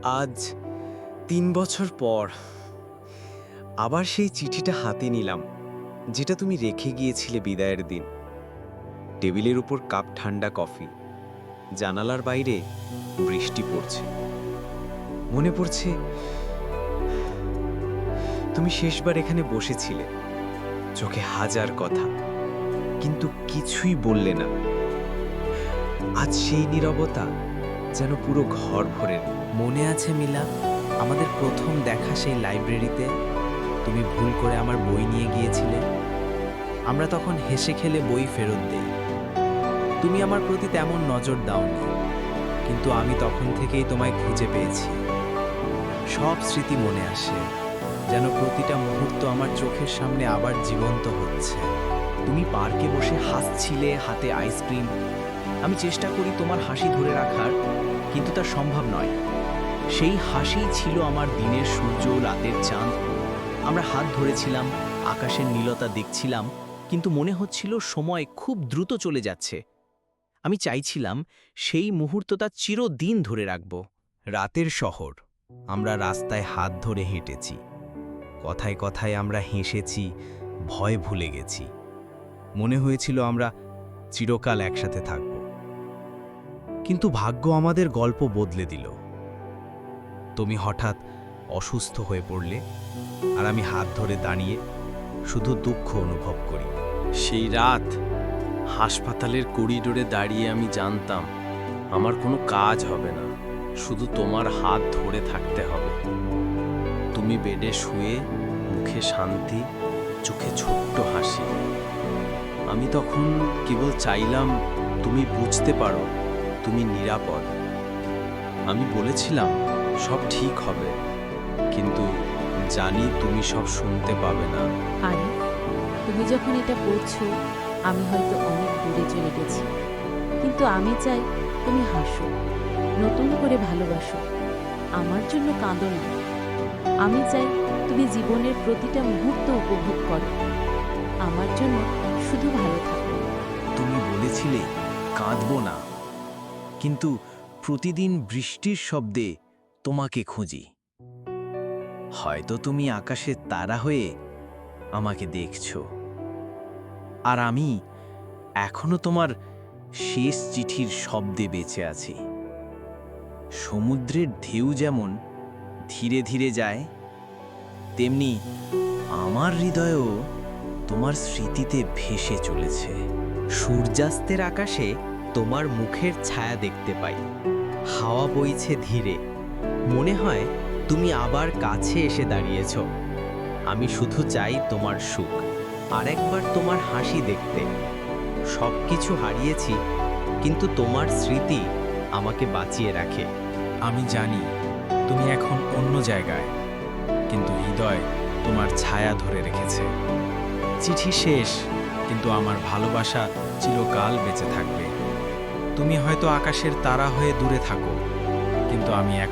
আজ ৩ বছর পর আবার সেই চিঠিটা হাতে নিলাম, যেটা তুমি রেখে গিয়েছিলে বিদায়ের দিন। টেবিলের উপর কাপ ঠান্ডা কফি, জানালার বাইরে বৃষ্টি পড়ছে। মনে পড়ছে তুমি শেষবার এখানে বসেছিলে, চোখে হাজার কথা, কিন্তু কিছুই বললে না। আজ সেই নীরবতা যেন পুরো ঘর ভরে। মনে আছে মিলা, আমাদের প্রথম দেখা সেই লাইব্রেরিতে তুমি ভুল করে আমার বই নিয়ে গিয়েছিলে। আমরা তখন হেসে খেলে বই ফেরত দেই। তুমি আমার প্রতি তেমন নজর দাওনি, কিন্তু আমি তখন থেকেই তোমায় খুঁজে পেয়েছি। সব স্মৃতি মনে আসে, যেন প্রতিটা মুহূর্ত আমার চোখের সামনে আবার জীবন্ত হচ্ছে। তুমি পার্কে বসে হাসছিলে, হাতে আইসক্রিম। আমি চেষ্টা করি তোমার হাসি ধরে রাখার, কিন্তু তা সম্ভব নয়। সেই হাসিই ছিল আমার দিনের সূর্য, রাতের চাঁদ। আমরা হাত ধরেছিলাম, আকাশের নীলতা দেখছিলাম, কিন্তু মনে হচ্ছিল সময় খুব দ্রুত চলে যাচ্ছে। আমি চাইছিলাম সেই মুহূর্তটা চিরদিন ধরে রাখব। রাতের শহর, আমরা রাস্তায় হাত ধরে হেঁটেছি, কথায় কথায় আমরা হেসেছি, ভয় ভুলে গেছি। মনে হয়েছিল আমরা চিরকাল একসাথে থাকব। কিন্তু ভাগ্য আমাদের গল্প বদলে দিল। তুমি হঠাৎ অসুস্থ হয়ে পড়লে, আর আমি হাত ধরে দাঁড়িয়ে শুধু দুঃখ অনুভব করি। সেই রাত হাসপাতালের করিডোরে দাঁড়িয়ে আমি জানতাম আমার কোনো কাজ হবে না, শুধু তোমার হাত ধরে থাকতে হবে। তুমি বেডে শুয়ে, মুখে শান্তি, চোখে ছোট্ট হাসি। আমি তখন কেবল চাইলাম তুমি বুঝতে পারো তুমি নিরাপদ। আমি বলেছিলাম সব ঠিক হবে, কিন্তু জানি তুমি সব শুনতে পাবে না। আরিফ, তুমি যখন এটা পড়ছো, আমি হয়তো অনেক দূরে চলে গেছি, কিন্তু আমি চাই তুমি হাসো, নতুন করে ভালোবাসো। আমার জন্য কাঁদো না। আমি চাই তুমি জীবনের প্রতিটা মুহূর্ত উপভোগ করো। আমার জন্য শুধু ভালো থাকো। তুমি বলেছিলে কাঁদব না, কিন্তু প্রতিদিন বৃষ্টির শব্দে তোমাকে খুঁজি। হয়তো তুমি আকাশে তারা হয়ে আমাকে দেখছো, আর আমি এখনো তোমার শেষ চিঠির শব্দে বেঁচে আছি। সমুদ্রের ঢেউ যেমন ধীরে ধীরে যায়, তেমনি আমার হৃদয়ও তোমার স্মৃতিতে ভেসে চলেছে। সূর্যাস্তের আকাশে তোমার মুখের ছায়া দেখতে পাই। হাওয়া বইছে ধীরে, মনে হয় তুমি আবার কাছে এসে দাঁড়িয়েছ। আমি শুধু চাই তোমার সুখ, আরেকবার তোমার হাসি দেখতে। সব কিছু হারিয়েছি, কিন্তু তোমার স্মৃতি আমাকে বাঁচিয়ে রাখে। আমি জানি তুমি এখন অন্য জায়গায়, কিন্তু হৃদয় তোমার ছায়া ধরে রেখেছে। চিঠি শেষ, কিন্তু আমার ভালোবাসা চিরকাল বেঁচে থাকবে। তুমি হয়তো আকাশের তারা হয়ে দূরে থাকো, কিন্তু আমি এখন